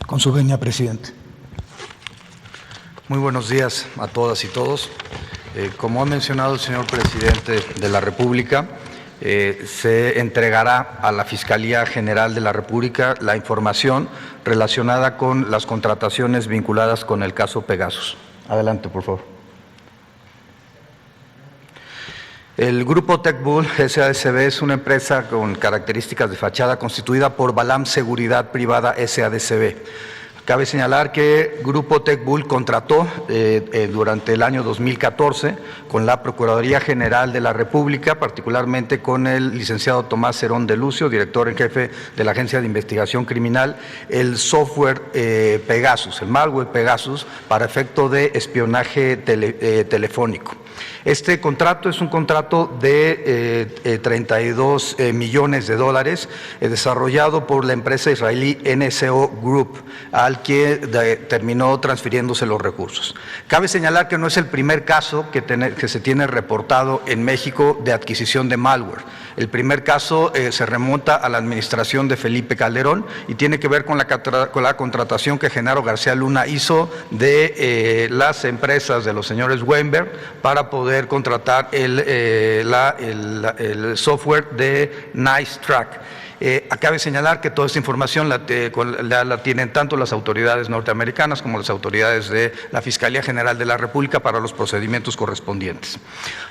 Con su venia, presidente. Muy buenos días a todas y todos. Como ha mencionado el señor presidente de la República, se entregará a la Fiscalía General de la República la información relacionada con las contrataciones vinculadas con el caso Pegasus. Adelante, por favor. El Grupo TechBull SADCB es una empresa con características de fachada constituida por Balam Seguridad Privada SADCB. Cabe señalar que Grupo TechBull contrató durante el año 2014 con la Procuraduría General de la República, particularmente con el licenciado Tomás Cerón de Lucio, director en jefe de la Agencia de Investigación Criminal, el software Pegasus, el malware Pegasus, para efecto de espionaje telefónico. Este contrato es un contrato de 32 millones de dólares desarrollado por la empresa israelí NSO Group, al que terminó transfiriéndose los recursos. Cabe señalar que no es el primer caso que se tiene reportado en México de adquisición de malware. El primer caso se remonta a la administración de Felipe Calderón y tiene que ver con la contratación que Genaro García Luna hizo de las empresas de los señores Weinberg para poder contratar el software de NiceTrack. Cabe señalar que toda esta información la tienen tanto las autoridades norteamericanas como las autoridades de la Fiscalía General de la República para los procedimientos correspondientes.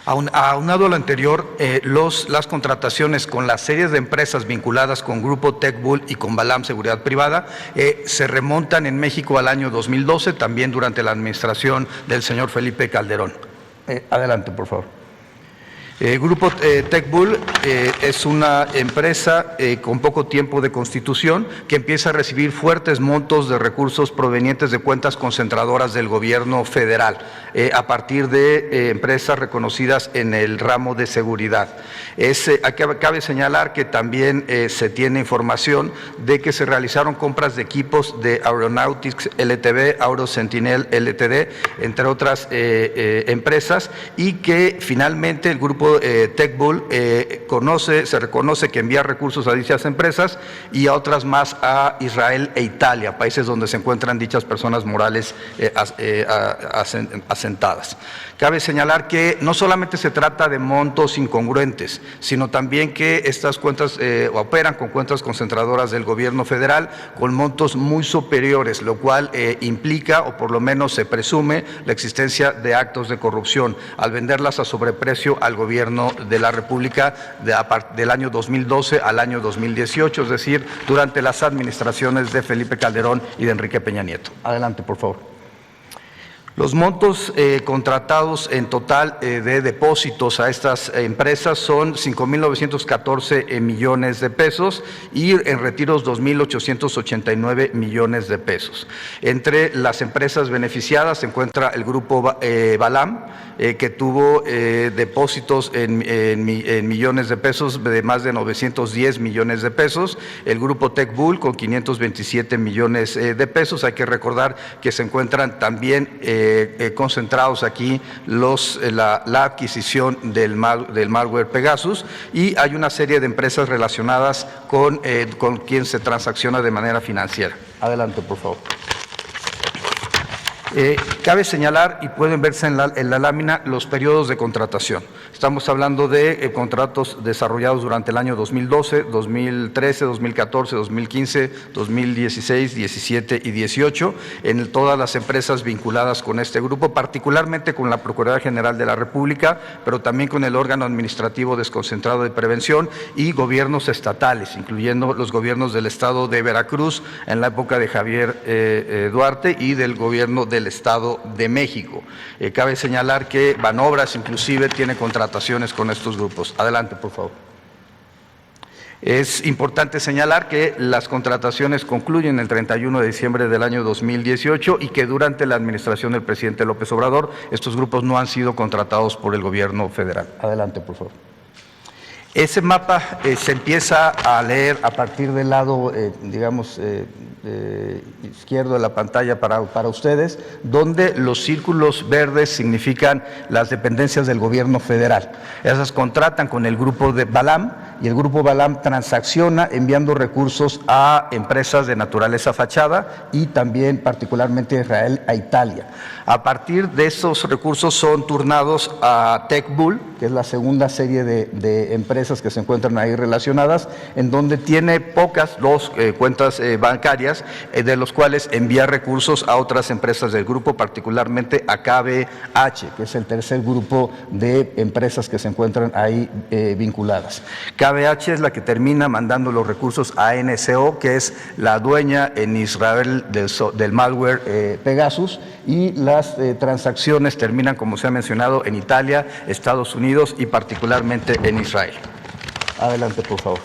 Aunado a lo anterior, las contrataciones con las series de empresas vinculadas con Grupo TechBull y con Balam Seguridad Privada se remontan en México al año 2012, también durante la administración del señor Felipe Calderón. Adelante, por favor. Grupo TechBull es una empresa con poco tiempo de constitución que empieza a recibir fuertes montos de recursos provenientes de cuentas concentradoras del gobierno federal a partir de empresas reconocidas en el ramo de seguridad. Cabe señalar que también se tiene información de que se realizaron compras de equipos de Aeronautics LTD, Auro Sentinel LTD, entre otras empresas, y que finalmente el Grupo TechBull se reconoce que envía recursos a dichas empresas y a otras más a Israel e Italia, países donde se encuentran dichas personas morales asentadas. Cabe señalar que no solamente se trata de montos incongruentes, sino también que estas cuentas operan con cuentas concentradoras del gobierno federal con montos muy superiores, lo cual implica, o por lo menos se presume, la existencia de actos de corrupción al venderlas a sobreprecio al gobierno de la República del año 2012 al año 2018, es decir, durante las administraciones de Felipe Calderón y de Enrique Peña Nieto. Adelante, por favor. Los montos contratados en total de depósitos a estas empresas son 5.914 millones de pesos y en retiros 2.889 millones de pesos. Entre las empresas beneficiadas se encuentra el Grupo Balam, que tuvo depósitos en millones de pesos de más de 910 millones de pesos, el Grupo TechBull con 527 millones de pesos. Hay que recordar que se encuentran también concentrados aquí la adquisición del malware Pegasus, y hay una serie de empresas relacionadas con quien se transacciona de manera financiera. Adelante, por favor. Cabe señalar, y pueden verse en la lámina, los periodos de contratación. Estamos hablando de contratos desarrollados durante el año 2012, 2013, 2014, 2015, 2016, 17 y 18, en todas las empresas vinculadas con este grupo, particularmente con la Procuraduría General de la República, pero también con el órgano administrativo desconcentrado de prevención y gobiernos estatales, incluyendo los gobiernos del estado de Veracruz en la época de Javier Duarte y del gobierno del Estado de México. Cabe señalar que Banobras inclusive tiene contrataciones con estos grupos. Adelante, por favor. Es importante señalar que las contrataciones concluyen el 31 de diciembre del año 2018 y que durante la administración del presidente López Obrador estos grupos no han sido contratados por el gobierno federal. Adelante, por favor. Ese mapa se empieza a leer a partir del lado, izquierdo de la pantalla para ustedes, donde los círculos verdes significan las dependencias del gobierno federal. Esas contratan con el grupo de Balam y el grupo Balam transacciona enviando recursos a empresas de naturaleza fachada y también particularmente a Israel, a Italia. A partir de esos recursos son turnados a TechBull, que es la segunda serie de empresas que se encuentran ahí relacionadas, en donde tiene dos cuentas bancarias, de los cuales envía recursos a otras empresas del grupo, particularmente a KBH, que es el tercer grupo de empresas que se encuentran ahí vinculadas. KBH es la que termina mandando los recursos a NSO, que es la dueña en Israel del malware Pegasus, y las transacciones terminan, como se ha mencionado, en Italia, Estados Unidos y particularmente en Israel. Adelante, por favor.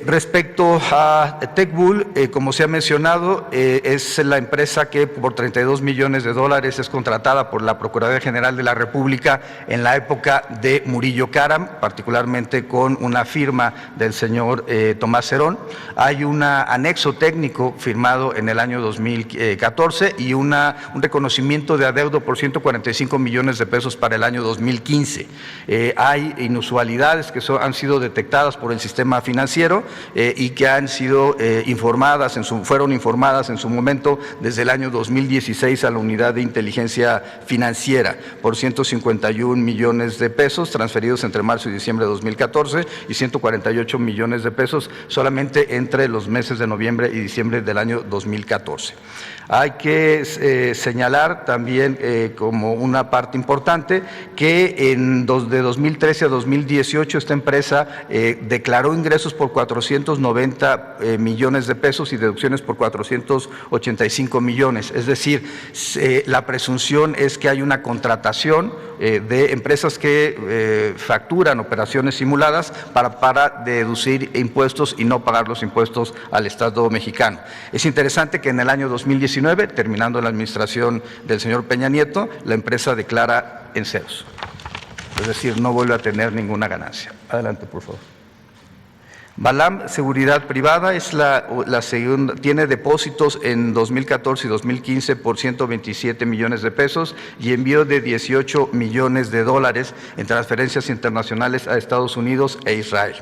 Respecto a TechBull, como se ha mencionado, es la empresa que por $32 millones es contratada por la Procuraduría General de la República en la época de Murillo Karam, particularmente con una firma del señor Tomás Herón. Hay un anexo técnico firmado en el año 2014 y un reconocimiento de adeudo por $145 millones para el año 2015. Hay inusualidades que han sido detectadas por el sistema financiero y que han sido fueron informadas en su momento desde el año 2016 a la Unidad de Inteligencia Financiera por $151 millones transferidos entre marzo y diciembre de 2014 y $148 millones solamente entre los meses de noviembre y diciembre del año 2014. Hay que señalar también como una parte importante que de 2013 a 2018 esta empresa declaró ingresos por $490 millones y deducciones por $485 millones. Es decir, la presunción es que hay una contratación de empresas que facturan operaciones simuladas para deducir impuestos y no pagar los impuestos al Estado mexicano. Es interesante que en el año 2019, terminando la administración del señor Peña Nieto, la empresa declara en ceros. Es decir, no vuelve a tener ninguna ganancia. Adelante, por favor. Balam Seguridad Privada es la segunda, tiene depósitos en 2014 y 2015 por $127 millones y envío de $18 millones en transferencias internacionales a Estados Unidos e Israel.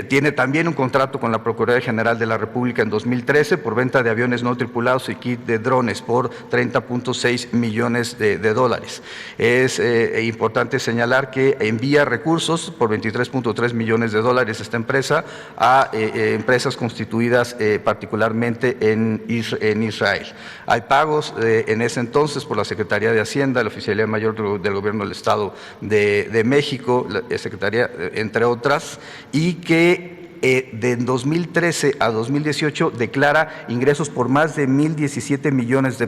Tiene también un contrato con la Procuraduría General de la República en 2013 por venta de aviones no tripulados y kit de drones por $30.6 millones. Es importante señalar que envía recursos por $23.3 millones esta empresa a empresas constituidas particularmente en Israel. Hay pagos en ese entonces por la Secretaría de Hacienda, la Oficialía Mayor del Gobierno del Estado de México, la Secretaría, entre otras, y que de 2013 a 2018 declara ingresos por más de $1,017 millones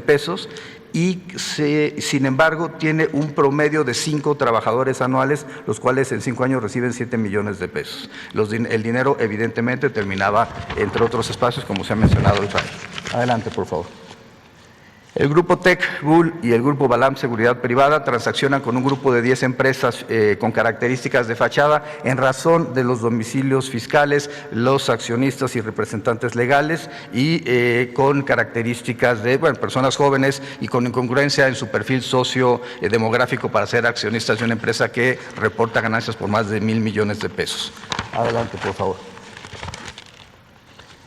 y sin embargo tiene un promedio de 5 trabajadores anuales, los cuales en 5 años reciben $7 millones. El dinero evidentemente terminaba entre otros espacios, como se ha mencionado. Adelante, por favor. El grupo TechBull y el grupo Balam Seguridad Privada transaccionan con un grupo de 10 empresas con características de fachada en razón de los domicilios fiscales, los accionistas y representantes legales y con características de personas jóvenes y con incongruencia en su perfil sociodemográfico para ser accionistas de una empresa que reporta ganancias por más de $1,000 millones. Adelante, por favor.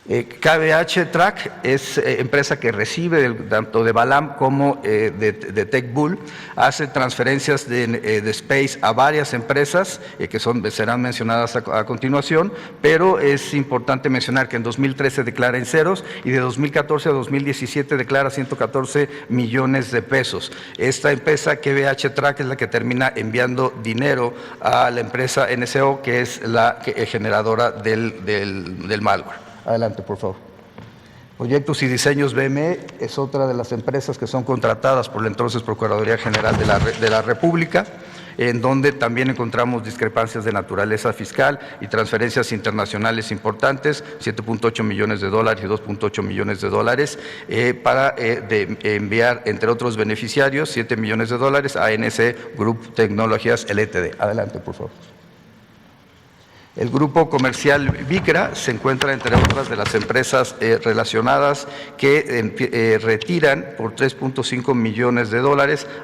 KBH Track es empresa que recibe tanto de Balam como de TechBull, hace transferencias de Space a varias empresas que serán mencionadas a continuación, pero es importante mencionar que en 2013 declara en ceros y de 2014 a 2017 declara $114 millones. Esta empresa KBH Track es la que termina enviando dinero a la empresa NSO, que es la generadora del malware. Adelante, por favor. Proyectos y Diseños BME es otra de las empresas que son contratadas por la entonces Procuraduría General de la República, en donde también encontramos discrepancias de naturaleza fiscal y transferencias internacionales importantes, $7.8 millones y $2.8 millones para enviar, entre otros beneficiarios, $7 millones a ANC Group Tecnologías LTD. Adelante, por favor. El grupo comercial Vicra se encuentra entre otras de las empresas relacionadas que retiran por $3.5 millones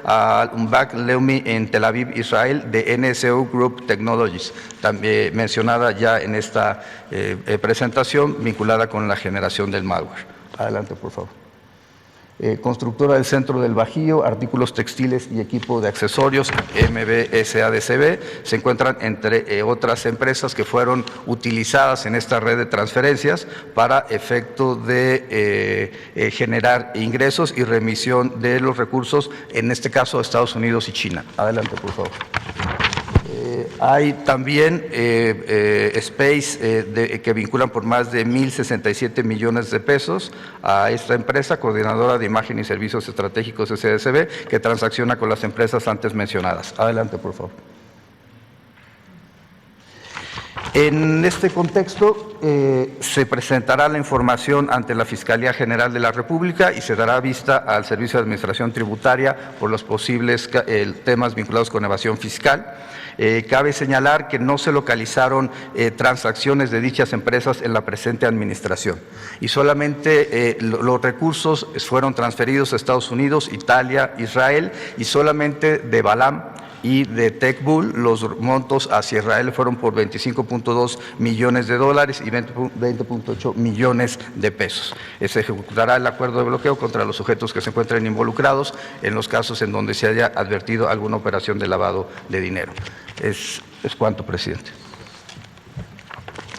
a Umbak Leumi en Tel Aviv, Israel, de NSO Group Technologies, también mencionada ya en esta presentación, vinculada con la generación del malware. Adelante, por favor. Constructora del Centro del Bajío, artículos textiles y equipo de accesorios, MB SADCB, se encuentran entre otras empresas que fueron utilizadas en esta red de transferencias para efecto de generar ingresos y remisión de los recursos, en este caso Estados Unidos y China. Adelante, por favor. Hay también Space que vinculan por más de 1.067 millones de pesos a esta empresa, Coordinadora de Imagen y Servicios Estratégicos SDCB, que transacciona con las empresas antes mencionadas. Adelante, por favor. En este contexto, se presentará la información ante la Fiscalía General de la República y se dará vista al Servicio de Administración Tributaria por los posibles temas vinculados con evasión fiscal. Cabe señalar que no se localizaron transacciones de dichas empresas en la presente administración y solamente los recursos fueron transferidos a Estados Unidos, Italia, Israel, y solamente de Balam y de TechBull los montos hacia Israel fueron por $25.2 millones y $20.8 millones de pesos. Se ejecutará el acuerdo de bloqueo contra los sujetos que se encuentren involucrados en los casos en donde se haya advertido alguna operación de lavado de dinero. Es cuanto, presidente.